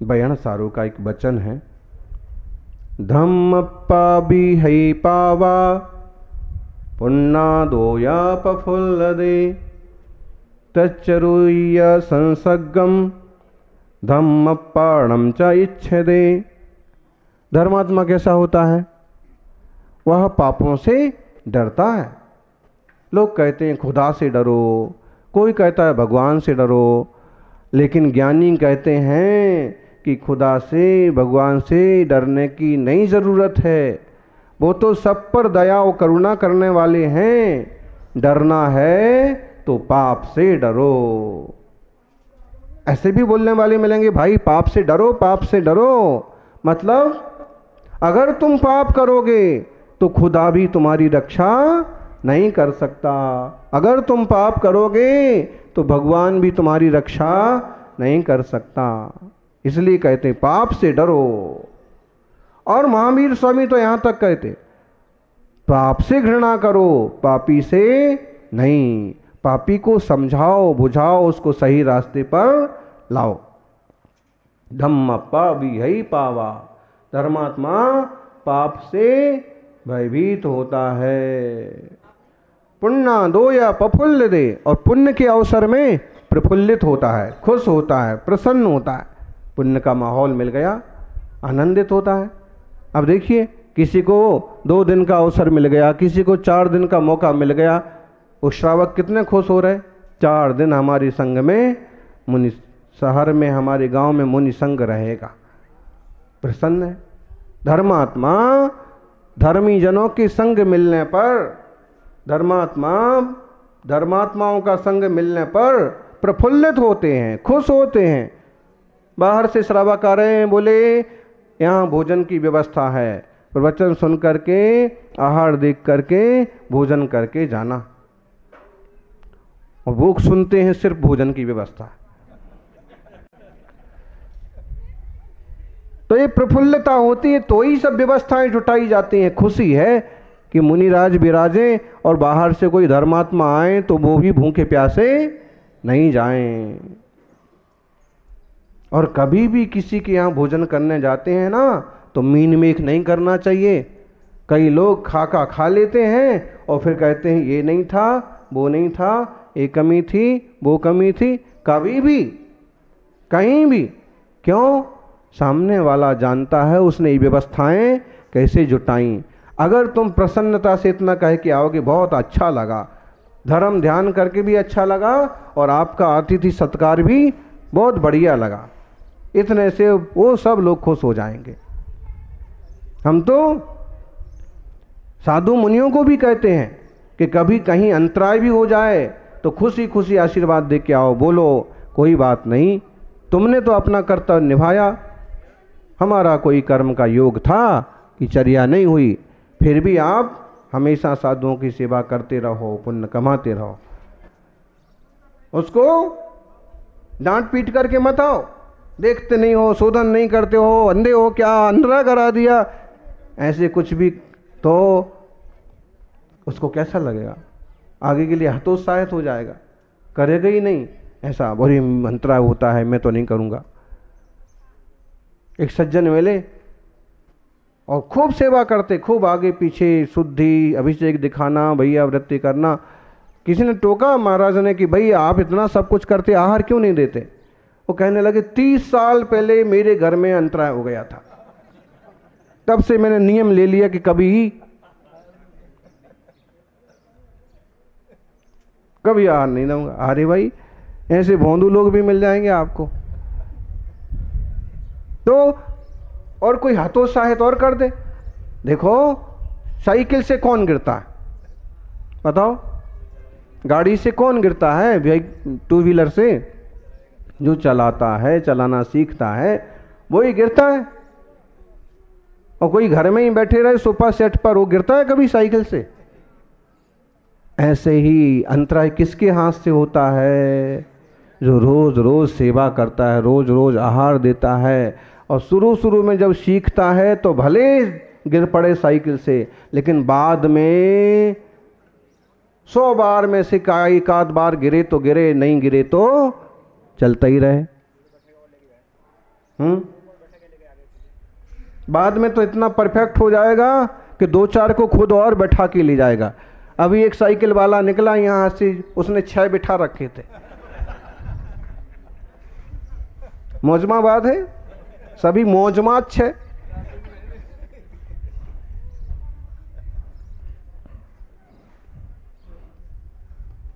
बयान सारो का एक वचन है, धम्म पाबी है पावा पुन्ना दोया पफुल्ल दे तच्चरुय्य संसर्गम धम्म पाणम च इच्छदे। धर्मात्मा कैसा होता है? वह पापों से डरता है। लोग कहते हैं खुदा से डरो, कोई कहता है भगवान से डरो, लेकिन ज्ञानी कहते हैं कि खुदा से भगवान से डरने की नहीं ज़रूरत है, वो तो सब पर दया और करुणा करने वाले हैं। डरना है तो पाप से डरो। ऐसे भी बोलने वाले मिलेंगे, भाई पाप से डरो, पाप से डरो। मतलब अगर तुम पाप करोगे तो खुदा भी तुम्हारी रक्षा नहीं कर सकता, अगर तुम पाप करोगे तो भगवान भी तुम्हारी रक्षा नहीं कर सकता। इसलिए कहते हैं पाप से डरो। और महावीर स्वामी तो यहाँ तक कहते पाप से घृणा करो, पापी से नहीं। पापी को समझाओ, बुझाओ, उसको सही रास्ते पर लाओ। धम्म पापी है पावा। धर्मात्मा पाप से भयभीत होता है। पुण्य दो या प्रफुल्ल दे, और पुण्य के अवसर में प्रफुल्लित होता है, खुश होता है, प्रसन्न होता है। पुण्य का माहौल मिल गया, आनंदित होता है। अब देखिए, किसी को 2 दिन का अवसर मिल गया, किसी को 4 दिन का मौका मिल गया, वो श्रावक कितने खुश हो रहे। 4 दिन हमारे संग में मुनि, शहर में हमारे गांव में मुनि संग रहेगा, प्रसन्न है। धर्मात्मा धर्मी जनों के संग मिलने पर, धर्मात्माओं का संग मिलने पर प्रफुल्लित होते हैं, खुश होते हैं। बाहर से श्रावक आ रहे हैं, बोले यहाँ भोजन की व्यवस्था है, प्रवचन सुन करके, आहार देख करके भोजन करके जाना। और भूख सुनते हैं, सिर्फ भोजन की व्यवस्था। तो ये प्रफुल्लता होती है, तो ही सब व्यवस्थाएं जुटाई जाती हैं। खुशी है कि मुनिराज विराजें और बाहर से कोई धर्मात्मा आए तो वो भी भूखे प्यासे नहीं जाएं। और कभी भी किसी के यहाँ भोजन करने जाते हैं ना, तो मीन मेख नहीं करना चाहिए। कई लोग खा लेते हैं और फिर कहते हैं ये नहीं था, वो नहीं था, ये कमी थी, वो कमी थी। कभी भी, कहीं भी। क्यों? सामने वाला जानता है उसने ये व्यवस्थाएं कैसे जुटाई। अगर तुम प्रसन्नता से इतना कह के आओगे बहुत अच्छा लगा, धर्म ध्यान करके भी अच्छा लगा, और आपका अतिथि सत्कार भी बहुत बढ़िया लगा, इतने से वो सब लोग खुश हो जाएंगे। हम तो साधु मुनियों को भी कहते हैं कि कभी कहीं अंतराय भी हो जाए तो खुशी खुशी आशीर्वाद दे के आओ, बोलो कोई बात नहीं, तुमने तो अपना कर्तव्य निभाया, हमारा कोई कर्म का योग था कि चर्या नहीं हुई, फिर भी आप हमेशा साधुओं की सेवा करते रहो, पुण्य कमाते रहो। उसको डांट पीट करके मत आओ, देखते नहीं हो, शोधन नहीं करते हो, अंधे हो क्या, अंधा करा दिया, ऐसे कुछ भी, तो उसको कैसा लगेगा? आगे के लिए हतोत्साहित हो जाएगा, करेगा ही नहीं। ऐसा बड़ी मंत्रा होता है, मैं तो नहीं करूँगा। एक सज्जन मिले और खूब सेवा करते, खूब आगे पीछे शुद्धि अभिषेक दिखाना, भैया वृत्ति करना। किसी ने टोका महाराज ने कि भैया आप इतना सब कुछ करते, आहार क्यों नहीं देते? वो कहने लगे 30 साल पहले मेरे घर में अंतराय हो गया था, तब से मैंने नियम ले लिया कि कभी आहार नहीं दूंगा। अरे भाई, ऐसे भोंदू लोग भी मिल जाएंगे आपको। तो और कोई हतोत्साहित और कर दे। देखो, साइकिल से कौन गिरता है बताओ? गाड़ी से कौन गिरता है? 2 व्हीलर से जो चलाता है, चलाना सीखता है, वही गिरता है। और कोई घर में ही बैठे रहे सोफा सेट पर, वो गिरता है कभी साइकिल से? ऐसे ही अंतराय किसके हाथ से होता है? जो रोज रोज सेवा करता है, रोज रोज आहार देता है, और शुरू में जब सीखता है तो भले गिर पड़े साइकिल से, लेकिन बाद में 100 बार में से एक आध बार गिरे तो गिरे, नहीं गिरे तो चलता ही रहे। बाद में तो इतना परफेक्ट हो जाएगा कि 2-4 को खुद और बैठा के ले जाएगा। अभी एक साइकिल वाला निकला यहाँ से, उसने 6 बिठा रखे थे। मौजमाबाद है, सभी मौजमात 6।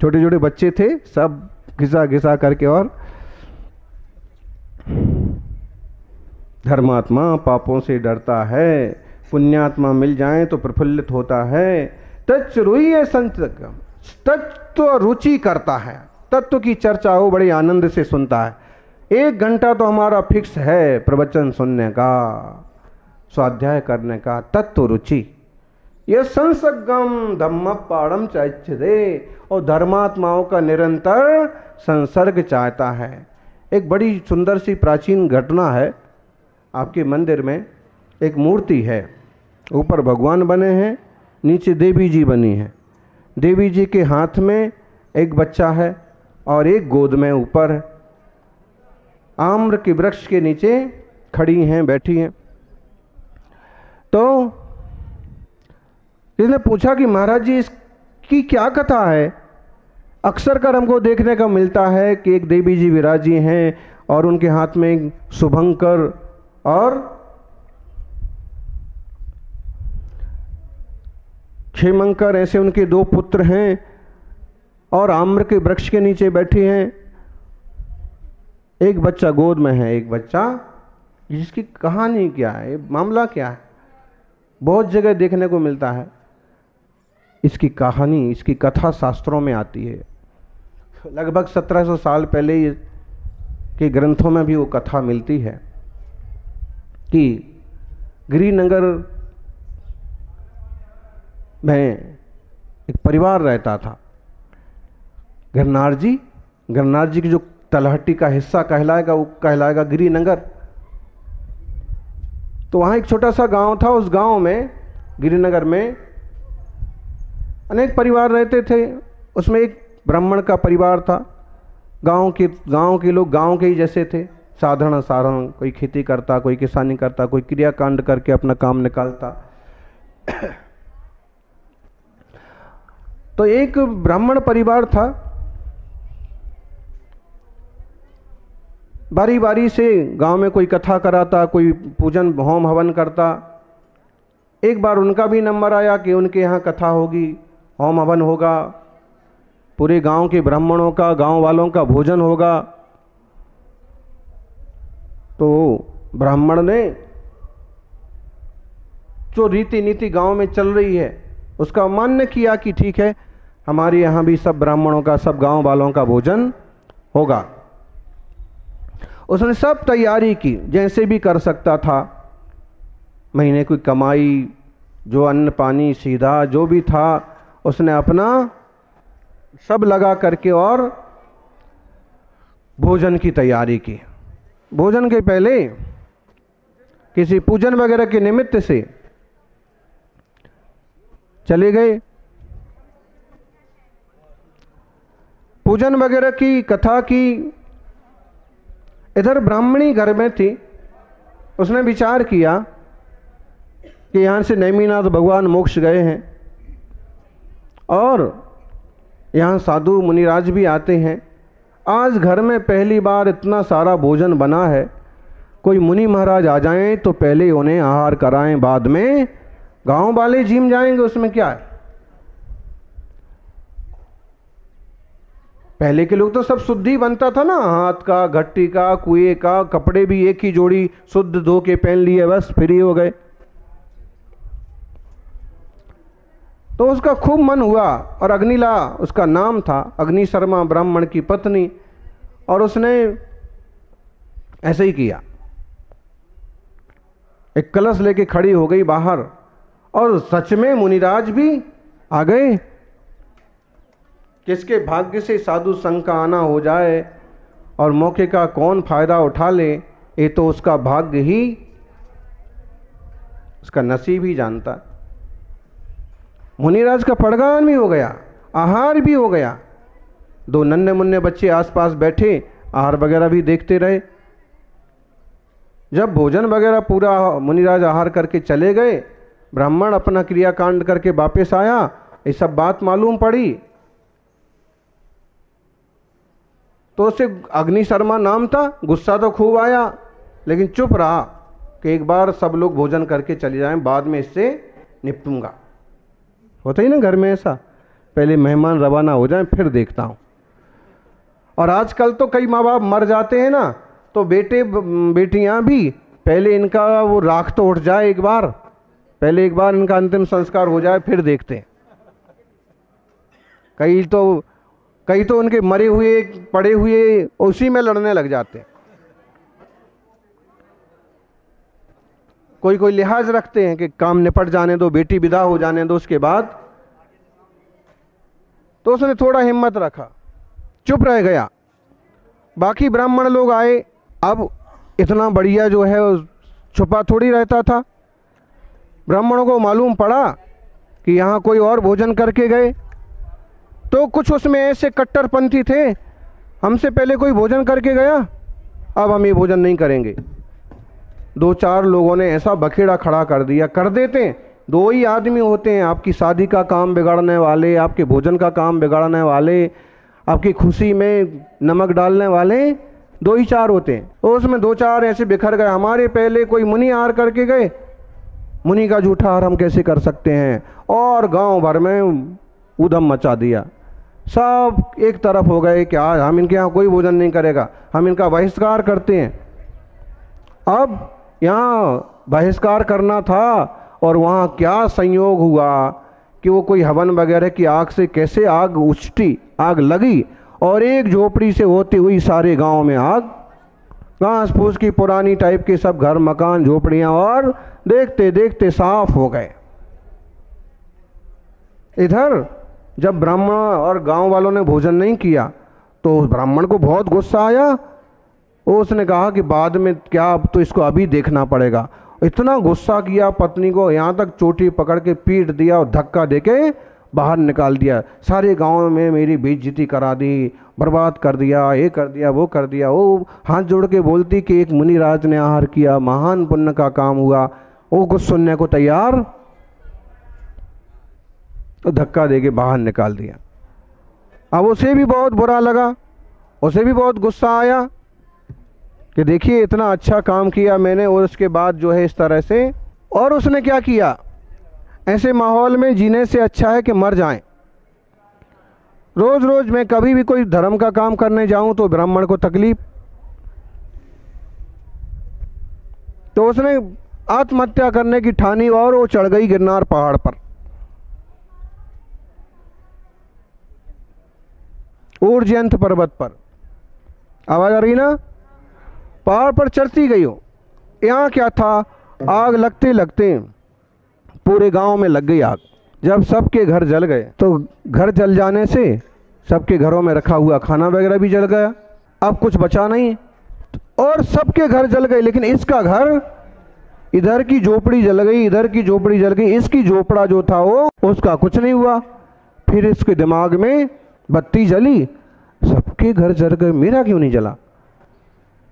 छोटे छोटे बच्चे थे, सब घिसा घिसा करके। और धर्मात्मा पापों से डरता है, पुण्यात्मा मिल जाए तो प्रफुल्लित होता है। तत्रुई संतगम, तत्व रुचि करता है, तत्व की चर्चा हो बड़े आनंद से सुनता है। 1 घंटा तो हमारा फिक्स है प्रवचन सुनने का, स्वाध्याय करने का। तत्व रुचि यह संसर्गम धम्म पाड़म चाहते, और धर्मात्माओं का निरंतर संसर्ग चाहता है। एक बड़ी सुंदर सी प्राचीन घटना है। आपके मंदिर में एक मूर्ति है, ऊपर भगवान बने हैं, नीचे देवी जी बनी है। देवी जी के हाथ में एक बच्चा है और एक गोद में ऊपर आम्र के वृक्ष के नीचे खड़ी हैं, बैठी हैं। तो इसने पूछा कि महाराज जी इसकी क्या कथा है? अक्सर कर हमको देखने का मिलता है कि एक देवी जी विराजी हैं और उनके हाथ में एक शुभंकर और क्षेमंकर, ऐसे उनके 2 पुत्र हैं और आम्र के वृक्ष के नीचे बैठे हैं। एक बच्चा गोद में है, एक बच्चा। इसकी कहानी क्या है, मामला क्या है? बहुत जगह देखने को मिलता है। इसकी कहानी, इसकी कथा शास्त्रों में आती है। लगभग 1700 साल पहले के ग्रंथों में भी वो कथा मिलती है कि गिरिनगर में एक परिवार रहता था, गिरनार जी। गिरनार जी की जो तलहटी का हिस्सा कहलाएगा वो कहलाएगा गिरिनगर। तो वहाँ एक छोटा सा गांव था। उस गांव में, गिरिनगर में, अनेक परिवार रहते थे। उसमें एक ब्राह्मण का परिवार था। गांव के लोग गांव के ही जैसे थे, साधारण। कोई खेती करता, कोई किसानी करता, कोई क्रियाकांड करके अपना काम निकालता। तो एक ब्राह्मण परिवार था। बारी बारी से गांव में कोई कथा कराता, कोई पूजन होम हवन करता। एक बार उनका भी नंबर आया कि उनके यहाँ कथा होगी, होम हवन होगा, पूरे गांव के ब्राह्मणों का, गांव वालों का भोजन होगा। तो ब्राह्मण ने जो रीति नीति गांव में चल रही है उसका मान्य किया कि ठीक है, हमारे यहाँ भी सब ब्राह्मणों का, सब गांव वालों का भोजन होगा। उसने सब तैयारी की, जैसे भी कर सकता था। महीने की कमाई, जो अन्न पानी सीधा जो भी था, उसने अपना सब लगा करके और भोजन की तैयारी की। भोजन के पहले किसी पूजन वगैरह के निमित्त से चले गए। पूजन वगैरह की कथा की। इधर ब्राह्मणी घर में थी। उसने विचार किया कि यहाँ से नेमिनाथ भगवान मोक्ष गए हैं और यहाँ साधु मुनिराज भी आते हैं। आज घर में पहली बार इतना सारा भोजन बना है, कोई मुनि महाराज आ जाएं तो पहले उन्हें आहार कराएं, बाद में गांव वाले जिम जाएंगे, उसमें क्या है। पहले के लोग तो सब शुद्ध ही बनता था ना, हाथ का, घट्टी का, कुएं का, कपड़े भी एक ही जोड़ी शुद्ध धो के पहन लिए, बस फ्री हो गए। तो उसका खूब मन हुआ और अग्निला उसका नाम था, अग्नि शर्मा ब्राह्मण की पत्नी, और उसने ऐसे ही किया। एक कलश लेके खड़ी हो गई बाहर और सच में मुनिराज भी आ गए। किसके भाग्य से साधु संघ का आना हो जाए और मौके का कौन फायदा उठा ले, ये तो उसका भाग्य ही, उसका नसीब ही जानता है। मुनिराज का पड़गान भी हो गया, आहार भी हो गया। 2 नन्हे मुन्ने बच्चे आसपास बैठे, आहार वगैरह भी देखते रहे। जब भोजन वगैरह पूरा मुनिराज आहार करके चले गए, ब्राह्मण अपना क्रियाकांड करके वापस आया, ये सब बात मालूम पड़ी तो उसे अग्नि शर्मा नाम था, गुस्सा तो खूब आया लेकिन चुप रहा कि एक बार सब लोग भोजन करके चले जाएं, बाद में इससे निपटूंगा। होता ही ना घर में ऐसा, पहले मेहमान रवाना हो जाएं फिर देखता हूँ। और आजकल तो कई माँ बाप मर जाते हैं ना, तो बेटे बेटियाँ भी पहले इनका वो राख तो उठ जाए एक बार, पहले एक बार इनका अंतिम संस्कार हो जाए फिर देखते हैं। कई तो उनके मरे हुए पड़े हुए उसी में लड़ने लग जाते हैं। कोई लिहाज रखते हैं कि काम निपट जाने दो, बेटी विदा हो जाने दो उसके बाद। तो उसने थोड़ा हिम्मत रखा, चुप रह गया। बाकी ब्राह्मण लोग आए, अब इतना बढ़िया जो है छुपा थोड़ी रहता था। ब्राह्मणों को मालूम पड़ा कि यहाँ कोई और भोजन करके गए, तो कुछ उसमें ऐसे कट्टरपंथी थे, हमसे पहले कोई भोजन करके गया, अब हम ये भोजन नहीं करेंगे। दो चार लोगों ने ऐसा बखेड़ा खड़ा कर दिया। कर देते हैं, दो ही आदमी होते हैं, आपकी शादी का काम बिगाड़ने वाले, आपके भोजन का काम बिगाड़ने वाले, आपकी खुशी में नमक डालने वाले, दो ही चार होते हैं। तो उसमें दो चार ऐसे बिखर गए, हमारे पहले कोई मुनि आहार करके गए, मुनि का जूठा आहार हम कैसे कर सकते हैं, और गांव भर में उधम मचा दिया। सब एक तरफ हो गए कि आज हम इनके यहाँ कोई भोजन नहीं करेगा, हम इनका बहिष्कार करते हैं। अब यहाँ बहिष्कार करना था, और वहाँ क्या संयोग हुआ कि वो कोई हवन वगैरह की आग से कैसे आग उछटी, आग लगी, और एक झोपड़ी से होती हुई सारे गांव में आग, घास फूस की पुरानी टाइप के सब घर मकान झोपड़ियाँ, और देखते देखते साफ हो गए। इधर जब ब्राह्मण और गांव वालों ने भोजन नहीं किया तो उस ब्राह्मण को बहुत गुस्सा आया। उसने कहा कि बाद में क्या, अब तो इसको अभी देखना पड़ेगा। इतना गुस्सा किया पत्नी को, यहाँ तक चोटी पकड़ के पीट दिया और धक्का देके बाहर निकाल दिया। सारे गांव में मेरी बेइज्जती करा दी, बर्बाद कर दिया, ये कर दिया, वो कर दिया। वो हाथ जोड़ के बोलती कि एक मुनिराज ने आहार किया, महान पुण्य का काम हुआ। वो कुछ सुनने को तैयार, तो धक्का देके बाहर निकाल दिया। अब उसे भी बहुत बुरा लगा, उसे भी बहुत गुस्सा आया कि देखिए इतना अच्छा काम किया मैंने, और उसके बाद जो है इस तरह से। और उसने क्या किया, ऐसे माहौल में जीने से अच्छा है कि मर जाएं। रोज रोज मैं कभी भी कोई धर्म का काम करने जाऊं तो ब्राह्मण को तकलीफ, तो उसने आत्महत्या करने की ठानी और वो चढ़ गई गिरनार पहाड़ पर। ऊर्जयंत पर्वत पर, आवाज आ रही ना, पहाड़ पर चढ़ती गई हो। यहाँ क्या था, आग लगते लगते पूरे गांव में लग गई आग। जब सबके घर जल गए तो घर जल जाने से सबके घरों में रखा हुआ खाना वगैरह भी जल गया, अब कुछ बचा नहीं। और सबके घर जल गए, लेकिन इसका घर, इधर की झोपड़ी जल गई, इधर की झोपड़ी जल गई, इसकी झोपड़ा जो था वो, उसका कुछ नहीं हुआ। फिर इसके दिमाग में बत्ती जली, सबके घर जल गए, मेरा क्यों नहीं जला।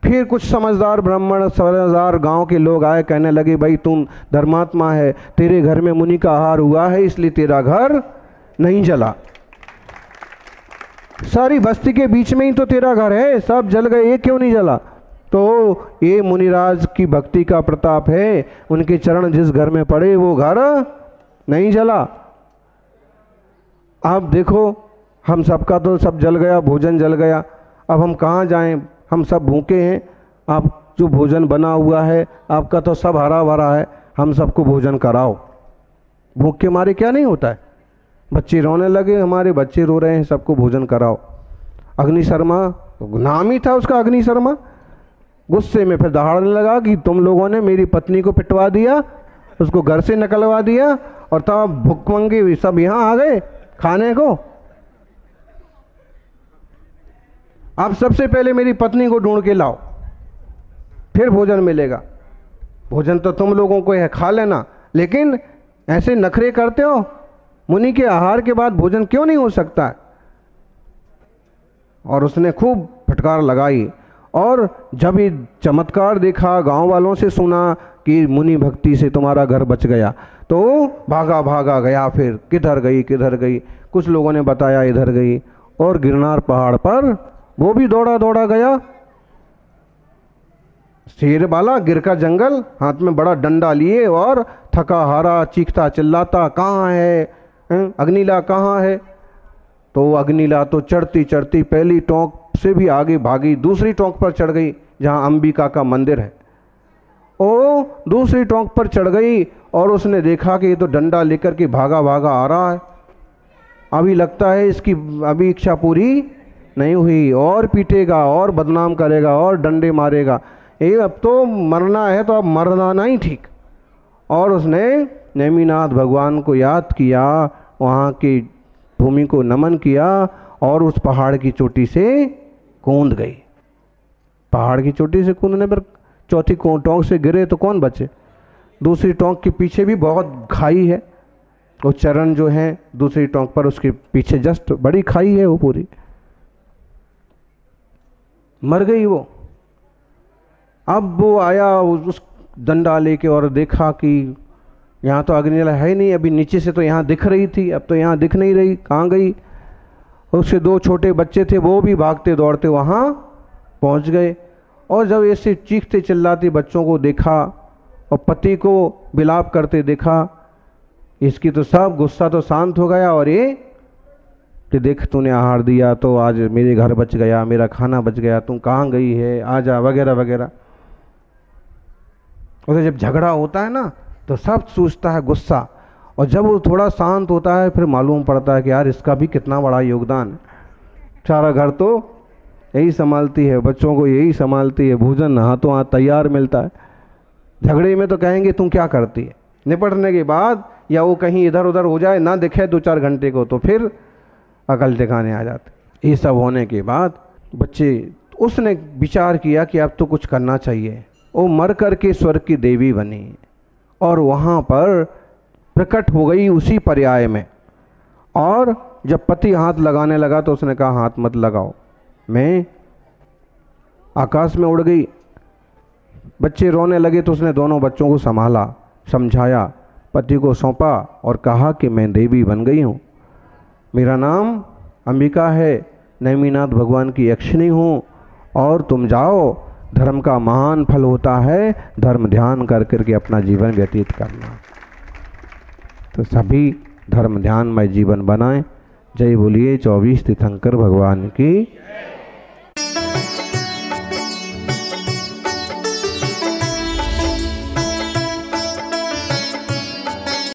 फिर कुछ समझदार ब्राह्मण, समझदार गांव के लोग आए, कहने लगे भाई तुम धर्मात्मा है, तेरे घर में मुनि का आहार हुआ है इसलिए तेरा घर नहीं जला। सारी बस्ती के बीच में ही तो तेरा घर है, सब जल गए, ये क्यों नहीं जला। तो ये मुनिराज की भक्ति का प्रताप है, उनके चरण जिस घर में पड़े वो घर नहीं जला। अब देखो हम सबका तो सब जल गया, भोजन जल गया, अब हम कहाँ जाएं, हम सब भूखे हैं। आप जो भोजन बना हुआ है आपका तो सब हरा भरा है, हम सबको भोजन कराओ। भूख के मारे क्या नहीं होता है, बच्चे रोने लगे, हमारे बच्चे रो रहे हैं, सबको भोजन कराओ। अग्नि शर्मा, नाम ही था उसका अग्नि शर्मा, गुस्से में फिर दहाड़ने लगा कि तुम लोगों ने मेरी पत्नी को पिटवा दिया, उसको घर से निकलवा दिया, और तब भुखमंगे सब यहाँ आ गए खाने को। आप सबसे पहले मेरी पत्नी को ढूंढ के लाओ, फिर भोजन मिलेगा। भोजन तो तुम लोगों को है, खा लेना, लेकिन ऐसे नखरे करते हो, मुनि के आहार के बाद भोजन क्यों नहीं हो सकता है। और उसने खूब फटकार लगाई, और जब ये चमत्कार देखा, गांव वालों से सुना कि मुनि भक्ति से तुम्हारा घर बच गया, तो भागा भागा गया। फिर किधर गई, कुछ लोगों ने बताया इधर गई, और गिरनार पहाड़ पर वो भी दौड़ा दौड़ा गया। शेर वाला गिर का जंगल, हाथ में बड़ा डंडा लिए और थका हारा चीखता चिल्लाता, कहाँ है अग्निला, कहाँ है? तो अग्निला तो चढ़ती चढ़ती पहली टोंक से भी आगे भागी, दूसरी टोंक पर चढ़ गई जहाँ अंबिका का मंदिर है। ओ दूसरी टोंक पर चढ़ गई और उसने देखा कि ये तो डंडा लेकर के भागा भागा आ रहा है। अभी लगता है इसकी अभी इच्छा पूरी नहीं हुई, और पीटेगा और बदनाम करेगा और डंडे मारेगा, ये अब तो मरना है तो अब मरना ही ठीक। और उसने नेमिनाथ भगवान को याद किया, वहाँ की भूमि को नमन किया और उस पहाड़ की चोटी से कूद गई। पहाड़ की चोटी से कूदने पर चौथी टोंक से गिरे तो कौन बचे? दूसरी टोंक के पीछे भी बहुत खाई है, वो चरण जो है दूसरी टोंक पर उसके पीछे जस्ट बड़ी खाई है, वो पूरी मर गई वो। अब वो आया उस डंडा लेके और देखा कि यहाँ तो अग्निला है नहीं, अभी नीचे से तो यहाँ दिख रही थी, अब तो यहाँ दिख नहीं रही, कहाँ गई? उसके दो छोटे बच्चे थे, वो भी भागते दौड़ते वहाँ पहुँच गए। और जब ऐसे चीखते चिल्लाते बच्चों को देखा और पति को विलाप करते देखा, इसकी तो सब गुस्सा तो शांत हो गया। और ये कि देख तूने आहार दिया तो आज मेरे घर बच गया, मेरा खाना बच गया, तू कहाँ गई है, आजा वगैरह वगैरह। और जब झगड़ा होता है ना तो सब सूझता है गुस्सा, और जब वो थोड़ा शांत होता है फिर मालूम पड़ता है कि यार इसका भी कितना बड़ा योगदान है। सारा घर तो यही संभालती है, बच्चों को यही संभालती है, भोजन हाथों हाथ तैयार मिलता है। झगड़े में तो कहेंगे तुम क्या करती है, निपटने के बाद या वो कहीं इधर उधर हो जाए ना दिखे 2-4 घंटे को तो फिर अकल दिखाने आ जाते। ये सब होने के बाद बच्चे, उसने विचार किया कि अब तो कुछ करना चाहिए। वो मर कर के स्वर्ग की देवी बनी और वहाँ पर प्रकट हो गई उसी पर्याय में। और जब पति हाथ लगाने लगा तो उसने कहा हाथ मत लगाओ, मैं आकाश में उड़ गई। बच्चे रोने लगे तो उसने दोनों बच्चों को संभाला, समझाया, पति को सौंपा और कहा कि मैं देवी बन गई हूँ, मेरा नाम अंबिका है, नेमिनाथ भगवान की यक्षिणी हूँ, और तुम जाओ, धर्म का महान फल होता है धर्म ध्यान कर करके अपना जीवन व्यतीत करना। तो सभी धर्म ध्यानमय जीवन बनाएं। जय बोलिए 24 तीर्थंकर भगवान की।